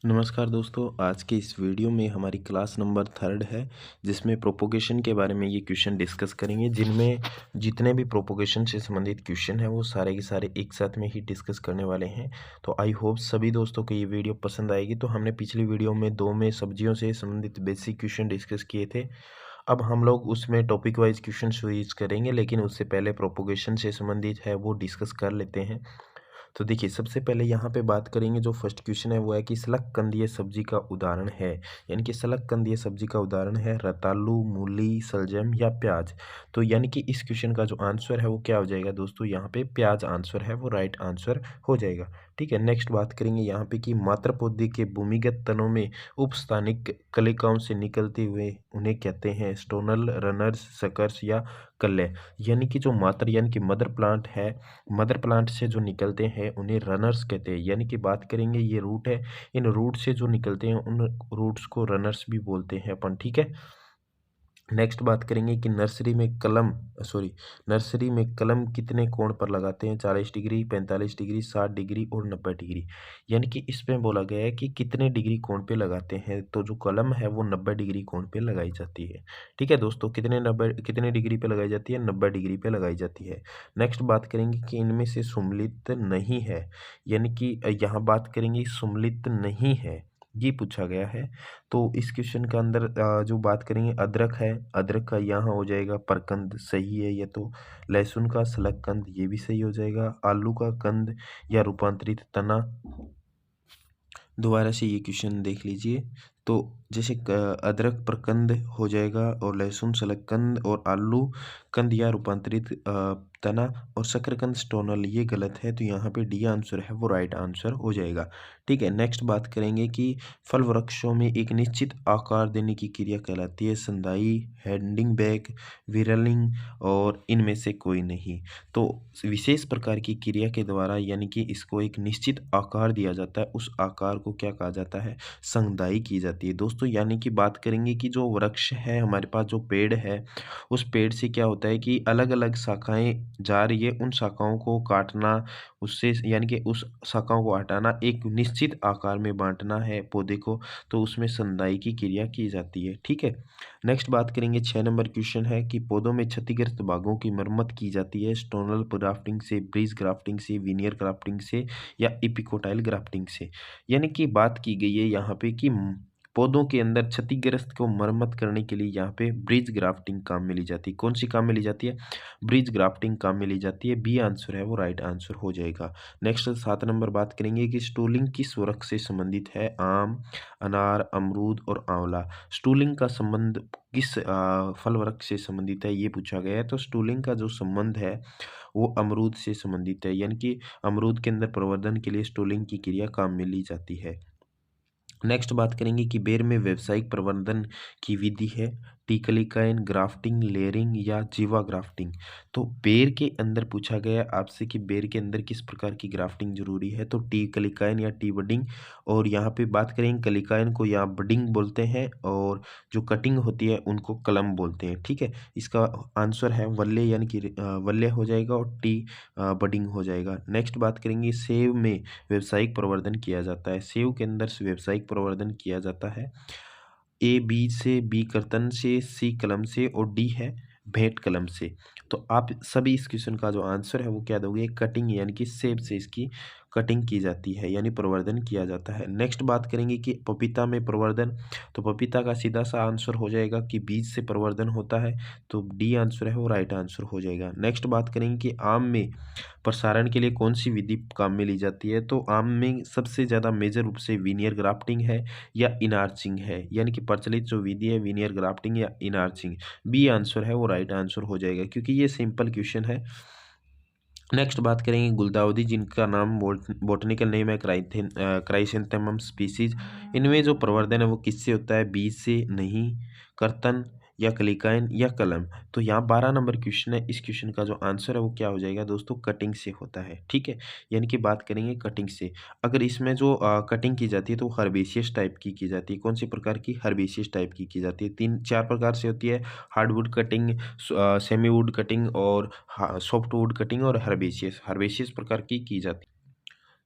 नमस्कार दोस्तों, आज के इस वीडियो में हमारी क्लास नंबर 3 है जिसमें प्रोपोगेशन के बारे में ये क्वेश्चन डिस्कस करेंगे। जिनमें जितने भी प्रोपोगेशन से संबंधित क्वेश्चन है वो सारे के सारे एक साथ में ही डिस्कस करने वाले हैं। तो आई होप सभी दोस्तों को ये वीडियो पसंद आएगी। तो हमने पिछली वीडियो में 2 में सब्जियों से संबंधित बेसिक क्वेश्चन डिस्कस किए थे। अब हम लोग उसमें टॉपिक वाइज क्वेश्चन यूज करेंगे, लेकिन उससे पहले प्रोपोगेशन से संबंधित है वो डिस्कस कर लेते हैं। तो देखिए, सबसे पहले यहाँ पे बात करेंगे। जो फर्स्ट क्वेश्चन है वो है कि शलगकंदीय सब्जी का उदाहरण है, यानी कि शलगकंदीय सब्जी का उदाहरण है रतालू, मूली, शलजम या प्याज। तो यानी कि इस क्वेश्चन का जो आंसर है वो क्या हो जाएगा दोस्तों, यहाँ पे प्याज आंसर है, वो राइट आंसर हो जाएगा। ठीक है, नेक्स्ट बात करेंगे यहाँ पे कि मात्र पौधे के भूमिगत तनों में उपस्थानिक कलिकाओं से निकलते हुए उन्हें कहते हैं स्टोनल, रनर्स, सकर्स या कल्ले। यानी कि जो मात्र यानी कि मदर प्लांट है, मदर प्लांट से जो निकलते हैं उन्हें रनर्स कहते हैं। यानी कि बात करेंगे ये रूट है, इन रूट से जो निकलते हैं उन रूट्स को रनर्स भी बोलते हैं अपन। ठीक है, नेक्स्ट बात करेंगे कि नर्सरी में कलम कितने कोण पर लगाते हैं, 40 डिग्री, 45 डिग्री, 60 डिग्री और 90 डिग्री। यानी कि इसमें बोला गया है कि कितने डिग्री कोण पे लगाते हैं, तो जो कलम है वो 90 डिग्री कोण पे लगाई जाती है। ठीक है दोस्तों, कितने डिग्री पे लगाई जाती है, 90 डिग्री पे लगाई जाती है। नेक्स्ट बात करेंगे कि इनमें से सुमेलित नहीं है, यानी कि यहाँ बात करेंगे सुमेलित नहीं है, ये पूछा गया है। तो इस क्वेश्चन के अंदर जो बात करेंगे अदरक है, अदरक का यहाँ हो जाएगा प्रकंद, सही है ये तो। लहसुन का शलगकंद, ये भी सही हो जाएगा। आलू का कंद या रूपांतरित तना। दोबारा से ये क्वेश्चन देख लीजिए। तो जैसे अदरक प्रकंद हो जाएगा और लहसुन शलगकंद और आलू कंद या रूपांतरित तना और शकरकंद स्टोनल, ये गलत है। तो यहाँ पे डी आंसर है वो राइट आंसर हो जाएगा। ठीक है, नेक्स्ट बात करेंगे कि फल वृक्षों में एक निश्चित आकार देने की क्रिया कहलाती है संदाई, हैंडिंग बैक, विरलिंग और इनमें से कोई नहीं। तो विशेष प्रकार की क्रिया के द्वारा यानी कि इसको एक निश्चित आकार दिया जाता है, उस आकार को क्या कहा जाता है, संदाई की जाती है दोस्तों। यानी कि बात करेंगे कि जो वृक्ष है हमारे पास, जो पेड़ है, उस पेड़ से क्या होता है कि अलग अलग शाखाएं जा रही है, उन शाखाओं को काटना, उससे यानी कि उस शाखाओं को हटाना, एक निश्चित आकार में बांटना है पौधे को, तो उसमें संदाई की क्रिया की जाती है। ठीक है, नेक्स्ट बात करेंगे 6 नंबर क्वेश्चन है कि पौधों में क्षतिग्रस्त भागों की मरम्मत की जाती है स्टोनल ग्राफ्टिंग से, ब्रिज ग्राफ्टिंग से, वीनियर ग्राफ्टिंग से या एपिकोटाइल ग्राफ्टिंग से। यानी कि बात की गई है यहाँ पे कि पौधों के अंदर क्षतिग्रस्त को मरम्मत करने के लिए यहाँ पे ब्रिज ग्राफ्टिंग काम में ली जाती है। कौन सी काम में ली जाती है, ब्रिज ग्राफ्टिंग काम में ली जाती है। बी आंसर है वो राइट आंसर हो जाएगा। नेक्स्ट 7 नंबर बात करेंगे कि स्टूलिंग किस वृक्ष से संबंधित है, आम, अनार, अमरूद और आंवला। स्टूलिंग का संबंध किस फल वृक्ष से संबंधित है, ये पूछा गया है। तो स्टूलिंग का जो संबंध है वो अमरूद से संबंधित है, यानी कि अमरूद के अंदर प्रवर्धन के लिए स्टूलिंग की क्रिया काम में ली जाती है। नेक्स्ट बात करेंगे कि बेर में व्यावसायिक प्रवर्धन की विधि है टिकलिकाइन, ग्राफ्टिंग, लेयरिंग या जीवा ग्राफ्टिंग। तो बेर के अंदर पूछा गया आपसे कि बेर के अंदर किस प्रकार की ग्राफ्टिंग जरूरी है, तो टी कलिकाइन या टी बडिंग। और यहाँ पे बात करेंगे कलिकाइन को यहाँ बडिंग बोलते हैं और जो कटिंग होती है उनको कलम बोलते हैं। ठीक है, इसका आंसर है वल्ले, यानी कि वल्ले हो जाएगा और टी बडिंग हो जाएगा। नेक्स्ट बात करेंगे सेब में व्यावसायिक प्रवर्धन किया जाता है, सेब के अंदर से व्यावसायिक प्रवर्धन किया जाता है ए बीज से, बी कर्तन से, सी कलम से और डी है भेंट कलम से। तो आप सभी इस क्वेश्चन का जो आंसर है वो क्या दोगे, कटिंग, यानी कि सेब से इसकी कटिंग की जाती है, यानी प्रवर्धन किया जाता है। नेक्स्ट बात करेंगे कि पपीता में प्रवर्धन। तो पपीता का सीधा सा आंसर हो जाएगा कि बीज से प्रवर्धन होता है, तो डी आंसर है वो राइट आंसर हो जाएगा। नेक्स्ट बात करेंगे कि आम में प्रसारण के लिए कौन सी विधि काम में ली जाती है, तो आम में सबसे ज़्यादा मेजर रूप से वीनियर ग्राफ्टिंग है या इनार्चिंग है, यानी कि प्रचलित जो विधि है वीनियर ग्राफ्टिंग या इनार्चिंग। बी आंसर है वो राइट आंसर हो जाएगा, क्योंकि ये सिंपल क्वेश्चन है। नेक्स्ट बात करेंगे गुलदाउदी, जिनका नाम बॉटनिकल नेम है क्राइसेंथेमम स्पीसीज। इनमें जो प्रवर्धन है वो किससे होता है, बीज से नहीं, कर्तन या कलिकाइन या कलम। तो यहाँ 12 नंबर क्वेश्चन है, इस क्वेश्चन का जो आंसर है वो क्या हो जाएगा दोस्तों, कटिंग से होता है। ठीक है, यानी कि बात करेंगे कटिंग से। अगर इसमें जो कटिंग की जाती है तो हर्बेशियस टाइप की जाती है। कौन सी प्रकार की, हर्बेशियस टाइप की जाती है। 3-4 प्रकार से होती है, hardwood cutting, semi would cutting और सॉफ्ट वुड कटिंग और हर्बेशियस प्रकार की जाती है।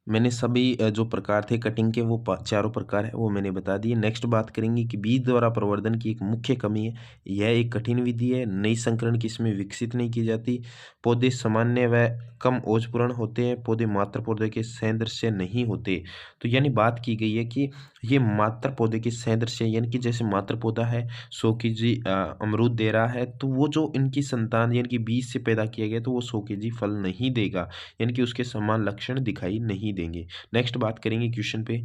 मैंने सभी जो प्रकार थे कटिंग के वो चारों प्रकार है वो मैंने बता दिए। नेक्स्ट बात करेंगे कि बीज द्वारा प्रवर्धन की एक मुख्य कमी है, यह एक कठिन विधि है, नई संकरण की इसमें विकसित नहीं की जाती। पौधे सामान्य व कम ओजपूर्ण होते हैं, पौधे मात्र पौधे के सदृश नहीं होते। तो यानी बात की गई है कि ये मात्र पौधे के सदृश यानी कि जैसे मात्र पौधा है 100 केजी अमरूद दे रहा है, तो वो जो इनकी संतान यानी कि बीज से पैदा किया गया तो वो 100 केजी फल नहीं देगा, यानी कि उसके समान लक्षण दिखाई नहीं देंगे। नेक्स्ट बात करेंगे क्वेश्चन पे।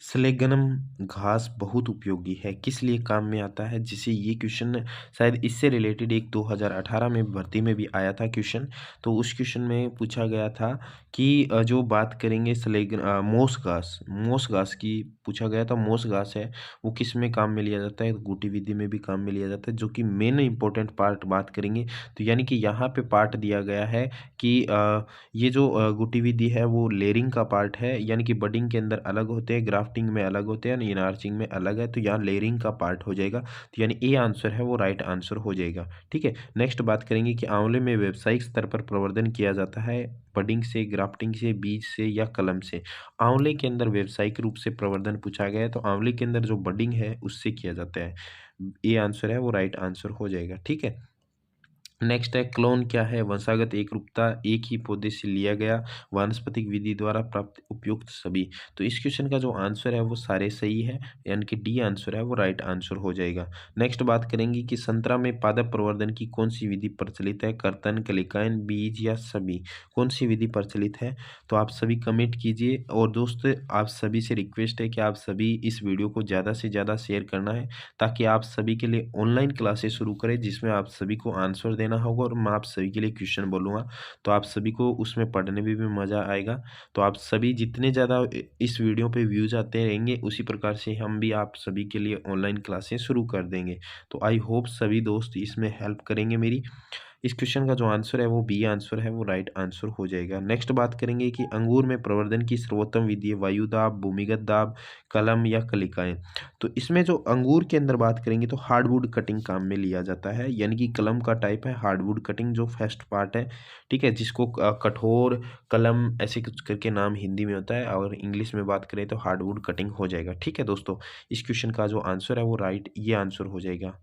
स्लेगनम घास बहुत उपयोगी है, किस लिए काम में आता है? जिसे ये क्वेश्चन शायद इससे रिलेटेड एक 2018 में भर्ती में भी आया था क्वेश्चन। तो उस क्वेश्चन में पूछा गया था कि जो बात करेंगे मोस घास की पूछा गया था। मोस घास है वो किस में काम में लिया जाता है? तो गुटी विधि में भी काम में लिया जाता है, जो कि मेन इंपॉर्टेंट पार्ट बात करेंगे। तो यानी कि यहाँ पे पार्ट दिया गया है कि ये जो गुटी विधि है वो लेयरिंग का पार्ट है, यानी कि बडिंग के अंदर अलग होते हैं, ग्राफ्टिंग में अलग होते हैं, इनार्चिंग में अलग है। तो यहाँ लेयरिंग का पार्ट हो जाएगा, तो यानी ए आंसर है वो राइट आंसर हो जाएगा। ठीक है, नेक्स्ट बात करेंगे कि आंवले में व्यावसायिक स्तर पर प्रवर्धन किया जाता है बडिंग से, ग्राफ्टिंग से, बीज से या कलम से। आंवले के अंदर व्यावसायिक रूप से प्रवर्धन पूछा गया है, तो आंवले के अंदर जो बडिंग है उससे किया जाता है। ए आंसर है वो राइट आंसर हो जाएगा। ठीक है, नेक्स्ट है क्लोन क्या है? वंशागत एकरूपता, एक ही पौधे से लिया गया, वानस्पतिक विधि द्वारा प्राप्त उपयुक्त सभी। तो इस क्वेश्चन का जो आंसर है वो सारे सही है, यानी कि डी आंसर है वो राइट आंसर हो जाएगा। नेक्स्ट बात करेंगे कि संतरा में पादप प्रवर्धन की कौन सी विधि प्रचलित है? कर्तन, कलिकायन, बीज या सभी? कौन सी विधि प्रचलित है? तो आप सभी कमेंट कीजिए। और दोस्त आप सभी से रिक्वेस्ट है कि आप सभी इस वीडियो को ज़्यादा से ज़्यादा शेयर करना है, ताकि आप सभी के लिए ऑनलाइन क्लासेस शुरू करें, जिसमें आप सभी को आंसर देना होगा और मैं आप सभी के लिए क्वेश्चन बोलूँगा, तो आप सभी को उसमें पढ़ने में भी मज़ा आएगा। तो आप सभी जितने ज़्यादा इस वीडियो पे व्यूज़ आते रहेंगे, उसी प्रकार से हम भी आप सभी के लिए ऑनलाइन क्लासेस शुरू कर देंगे। तो आई होप सभी दोस्त इसमें हेल्प करेंगे मेरी। इस क्वेश्चन का जो आंसर है वो बी आंसर है वो राइट आंसर हो जाएगा। नेक्स्ट बात करेंगे कि अंगूर में प्रवर्धन की सर्वोत्तम विधि है वायु दाब, भूमिगत दाब, कलम या कलिकाएं। तो इसमें जो अंगूर के अंदर बात करेंगे तो हार्डवुड कटिंग काम में लिया जाता है, यानी कि कलम का टाइप है हार्डवुड कटिंग, जो फर्स्ट पार्ट है। ठीक है, जिसको कठोर कलम ऐसे कुछ करके नाम हिंदी में होता है, और इंग्लिश में बात करें तो हार्डवुड कटिंग हो जाएगा। ठीक है दोस्तों, इस क्वेश्चन का जो आंसर है वो राइट ये आंसर हो जाएगा।